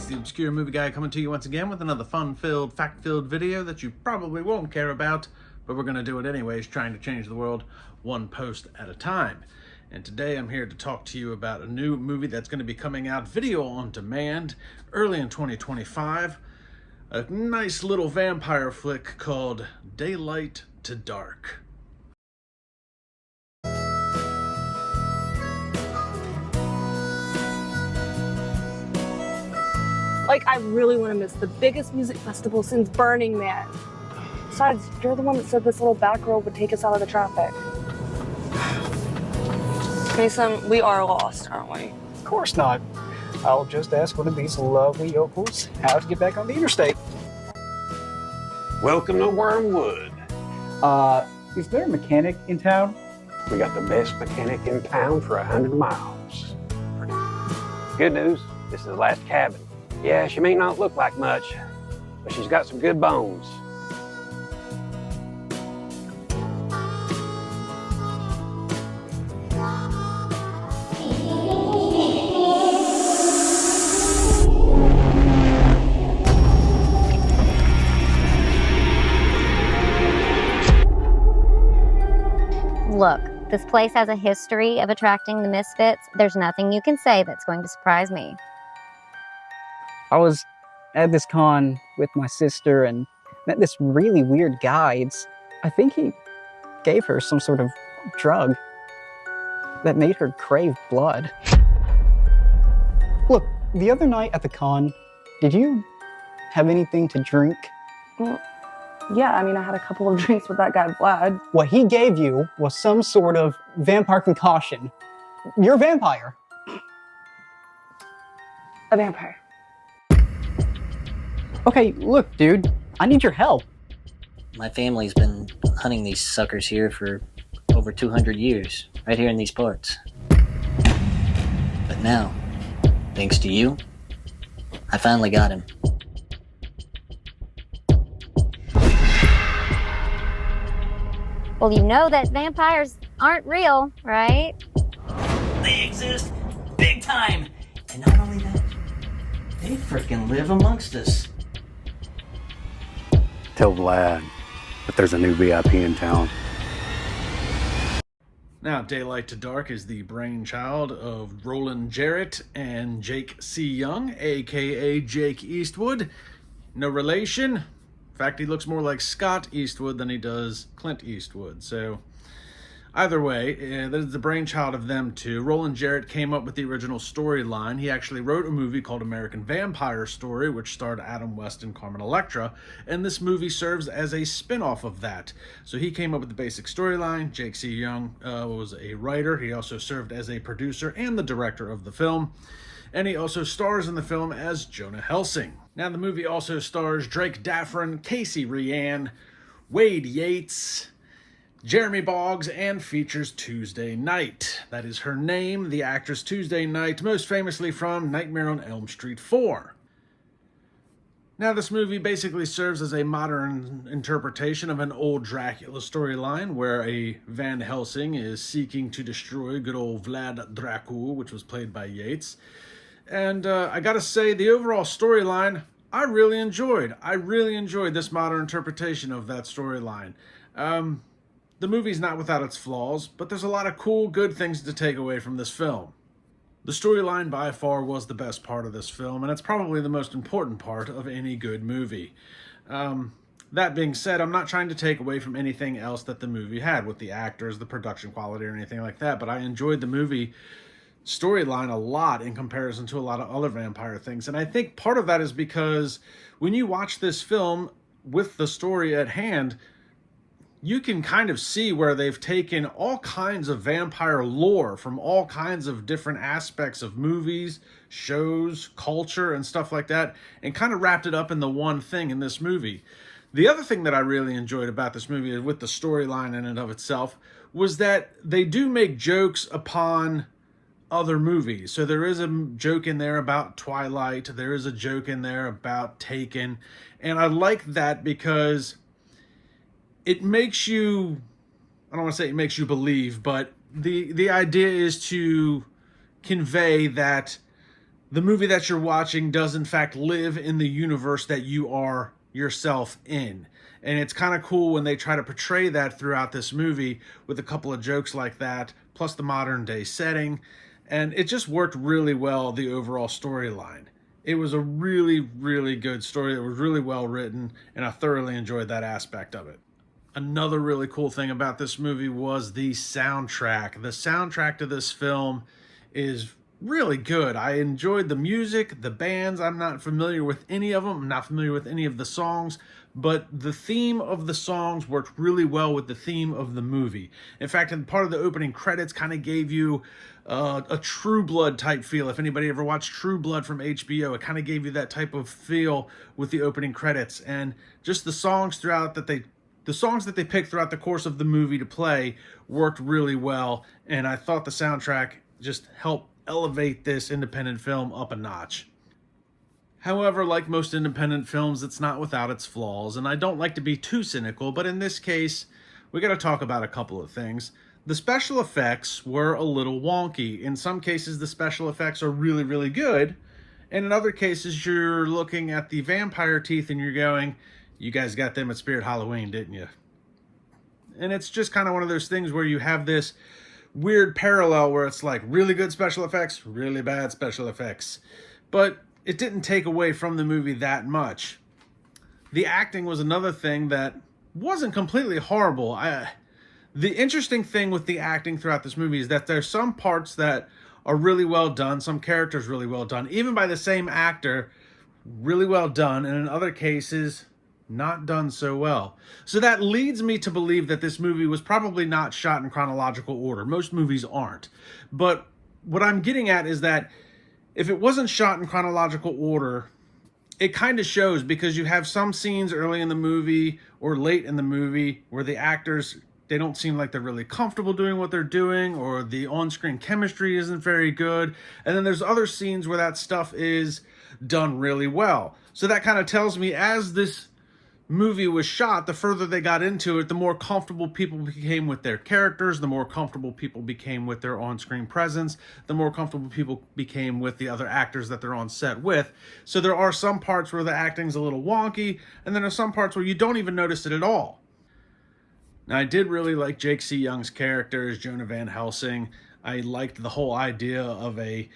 the Obscure Movie Guy coming to you once again with another fun-filled, fact-filled video that you probably won't care about, but we're going to do it anyways, trying to change the world one post at a time. And today I'm here to talk to you about a new movie that's going to be coming out video on demand early in 2025. A nice little vampire flick called Daylight to Dark. Like, I really want to miss the biggest music festival since Burning Man. Besides, you're the one that said this little back road would take us out of the traffic. Mason, we are lost, aren't we? Of course not. I'll just ask one of these lovely yokels how to get back on the interstate. Welcome to Wormwood. Is there a mechanic in town? We got the best mechanic in town for 100 miles. Good news, this is the last cabin. Yeah, she may not look like much, but she's got some good bones. Look, this place has a history of attracting the misfits. There's nothing you can say that's going to surprise me. I was at this con with my sister and met this really weird guy. I think he gave her some sort of drug that made her crave blood. Look, the other night at the con, did you have anything to drink? Well, yeah, I mean, I had a couple of drinks with that guy, Vlad. What he gave you was some sort of vampire concoction. You're a vampire. A vampire. Okay, look, dude, I need your help. My family's been hunting these suckers here for over 200 years, right here in these parts. But now, thanks to you, I finally got him. Well, you know that vampires aren't real, right? They exist big time! And not only that, they freaking live amongst us. Tell Vlad that there's a new VIP in town. Now, Daylight to Dark is the brainchild of Roland Jarrett and Jake C. Young, aka Jake Eastwood. No relation. In fact, he looks more like Scott Eastwood than he does Clint Eastwood. So, either way, that is the brainchild of them two. Roland Jarrett came up with the original storyline. He actually wrote a movie called American Vampire Story, which starred Adam West and Carmen Electra, and this movie serves as a spin-off of that. So he came up with the basic storyline. Jake C. Young was a writer. He also served as a producer and the director of the film. And he also stars in the film as Jonah Helsing. Now, the movie also stars Drake Daffron, Casey Ryan, Wade Yates, Jeremy Boggs, and features Tuesday Knight. That is her name, the actress Tuesday Knight, most famously from Nightmare on Elm Street 4. Now, this movie basically serves as a modern interpretation of an old Dracula storyline where a Van Helsing is seeking to destroy good old Vlad Dracula, which was played by Yates. And I gotta say, the overall storyline, I really enjoyed. I really enjoyed this modern interpretation of that storyline. The movie's not without its flaws, but there's a lot of cool, good things to take away from this film. The storyline by far was the best part of this film, and it's probably the most important part of any good movie. That being said, I'm not trying to take away from anything else that the movie had with the actors, the production quality, or anything like that, but I enjoyed the movie storyline a lot in comparison to a lot of other vampire things. And I think part of that is because when you watch this film with the story at hand, you can kind of see where they've taken all kinds of vampire lore from all kinds of different aspects of movies, shows, culture, and stuff like that, and kind of wrapped it up in the one thing in this movie. The other thing that I really enjoyed about this movie with the storyline in and of itself was that they do make jokes upon other movies. So there is a joke in there about Twilight. There is a joke in there about Taken. And I like that because it makes you, I don't want to say it makes you believe, but the idea is to convey that the movie that you're watching does in fact live in the universe that you are yourself in. And it's kind of cool when they try to portray that throughout this movie with a couple of jokes like that, plus the modern day setting. And it just worked really well, the overall storyline. It was a really, really good story. It was really well written, and I thoroughly enjoyed that aspect of it. Another really cool thing about this movie was the soundtrack. The soundtrack to this film is really good. I enjoyed the music, the bands. I'm not familiar with any of them. I'm not familiar with any of the songs, but the theme of the songs worked really well with the theme of the movie. In fact, in part of the opening credits kind of gave you a True Blood type feel. If anybody ever watched True Blood from HBO, it kind of gave you that type of feel with the opening credits. And just the songs the songs that they picked throughout the course of the movie to play worked really well, and I thought the soundtrack just helped elevate this independent film up a notch. However, like most independent films, it's not without its flaws, and I don't like to be too cynical, but in this case, we got to talk about a couple of things. The special effects were a little wonky. In some cases, the special effects are really, really good, and in other cases, you're looking at the vampire teeth and you're going, you guys got them at Spirit Halloween, didn't you? And it's just kind of one of those things where you have this weird parallel where it's like really good special effects, really bad special effects. But it didn't take away from the movie that much. The acting was another thing that wasn't completely horrible. The interesting thing with the acting throughout this movie is that there's some parts that are really well done, some characters really well done, even by the same actor, really well done, and in other cases, not done so well. So that leads me to believe that this movie was probably not shot in chronological order. Most movies aren't. But what I'm getting at is that if it wasn't shot in chronological order, it kind of shows, because you have some scenes early in the movie or late in the movie where the actors, they don't seem like they're really comfortable doing what they're doing, or the on-screen chemistry isn't very good. And then there's other scenes where that stuff is done really well. So that kind of tells me, as this movie was shot, the further they got into it, the more comfortable people became with their characters, the more comfortable people became with their on-screen presence, the more comfortable people became with the other actors that they're on set with. So there are some parts where the acting's a little wonky, and then there's some parts where you don't even notice it at all. Now, I did really like Jake C. Young's character as Jonah Van Helsing. I liked the whole idea of a,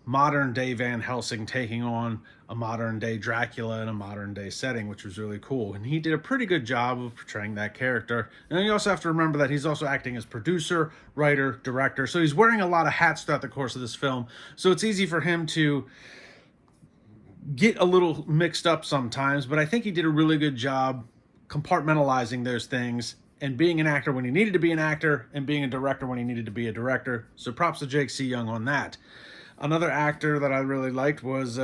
modern day Van Helsing taking on a modern day Dracula in a modern day setting, which was really cool. And he did a pretty good job of portraying that character. And then you also have to remember that he's also acting as producer, writer, director. So he's wearing a lot of hats throughout the course of this film. So it's easy for him to get a little mixed up sometimes, but I think he did a really good job compartmentalizing those things and being an actor when he needed to be an actor and being a director when he needed to be a director. So props to Jake C. Young on that. Another actor that I really liked was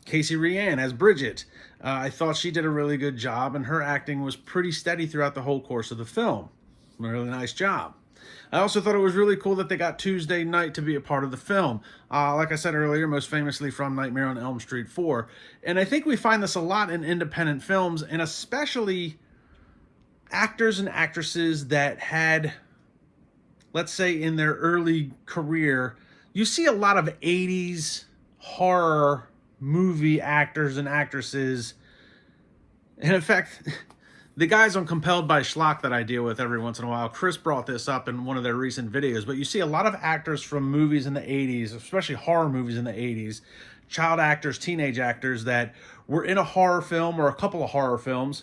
Casey Ryan as Bridget. I thought she did a really good job, and her acting was pretty steady throughout the whole course of the film. A really nice job. I also thought it was really cool that they got Tuesday Knight to be a part of the film. Like I said earlier, most famously from Nightmare on Elm Street 4. And I think we find this a lot in independent films, and especially actors and actresses that had, let's say in their early career, you see a lot of 80s horror movie actors and actresses. And in fact, the guys on Compelled by Schlock that I deal with every once in a while, Chris brought this up in one of their recent videos, but you see a lot of actors from movies in the 80s, especially horror movies in the 80s, child actors, teenage actors that were in a horror film or a couple of horror films,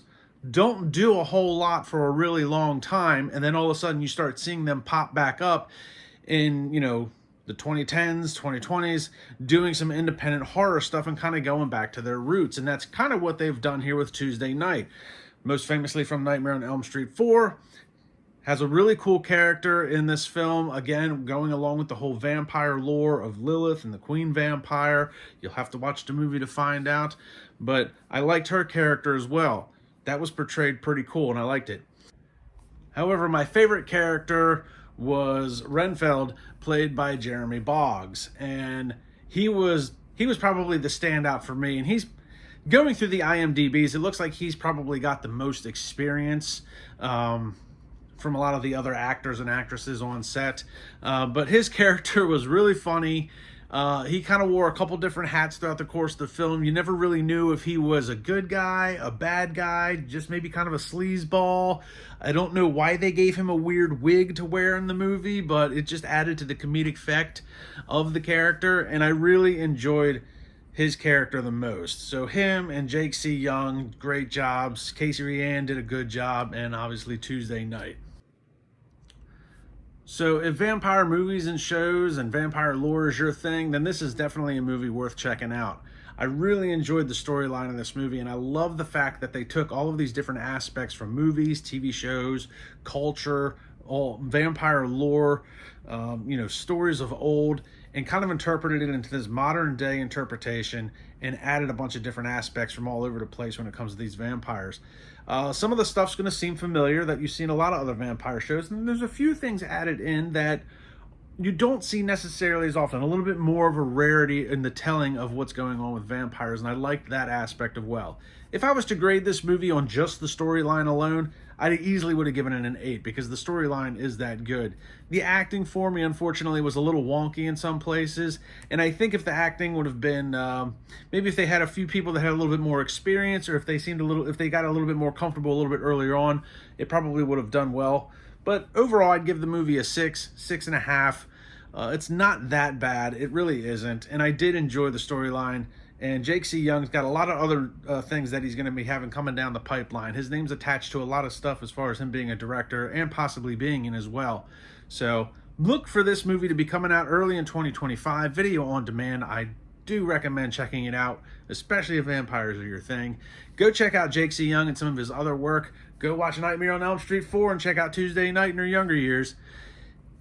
don't do a whole lot for a really long time, and then all of a sudden you start seeing them pop back up in, the 2010s, 2020s, doing some independent horror stuff and kind of going back to their roots. And that's kind of what they've done here with Tuesday Knight. Most famously from Nightmare on Elm Street 4. Has a really cool character in this film. Again, going along with the whole vampire lore of Lilith and the Queen Vampire. You'll have to watch the movie to find out. But I liked her character as well. That was portrayed pretty cool and I liked it. However, my favorite character was Renfeld, played by Jeremy Boggs, and he was probably the standout for me. And he's going through the IMDb's, it looks like he's probably got the most experience from a lot of the other actors and actresses on set, but his character was really funny. He kind of wore a couple different hats throughout the course of the film. You never really knew if he was a good guy, a bad guy, just maybe kind of a sleazeball. I don't know why they gave him a weird wig to wear in the movie, but it just added to the comedic effect of the character, and I really enjoyed his character the most. So him and Jake C. Young, great jobs. Casey Ryan did a good job, and obviously Tuesday Night. So if vampire movies and shows and vampire lore is your thing, then this is definitely a movie worth checking out. I really enjoyed the storyline in this movie, and I love the fact that they took all of these different aspects from movies, TV shows, culture, all vampire lore, stories of old, and kind of interpreted it into this modern day interpretation and added a bunch of different aspects from all over the place when it comes to these vampires. Some of the stuff's going to seem familiar that you've seen a lot of other vampire shows, and there's a few things added in that you don't see necessarily as often. A little bit more of a rarity in the telling of what's going on with vampires, and I liked that aspect of well. If I was to grade this movie on just the storyline alone, I easily would have given it an 8 because the storyline is that good. The acting for me, unfortunately, was a little wonky in some places, and I think if the acting would have been, maybe if they had a few people that had a little bit more experience, or if they got a little bit more comfortable a little bit earlier on, it probably would have done well. But overall, I'd give the movie a 6.5. It's not that bad. It really isn't. And I did enjoy the storyline. And Jake C. Young's got a lot of other things that he's going to be having coming down the pipeline. His name's attached to a lot of stuff as far as him being a director and possibly being in as well. So look for this movie to be coming out early in 2025. Video on demand. I do recommend checking it out, especially if vampires are your thing. Go check out Jake C. Young and some of his other work. Go watch Nightmare on Elm Street 4 and check out Tuesday Night in her younger years.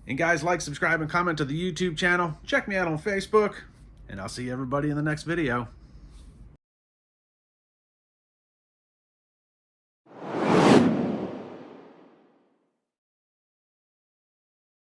And guys, like, subscribe, and comment to the YouTube channel. Check me out on Facebook, and I'll see everybody in the next video.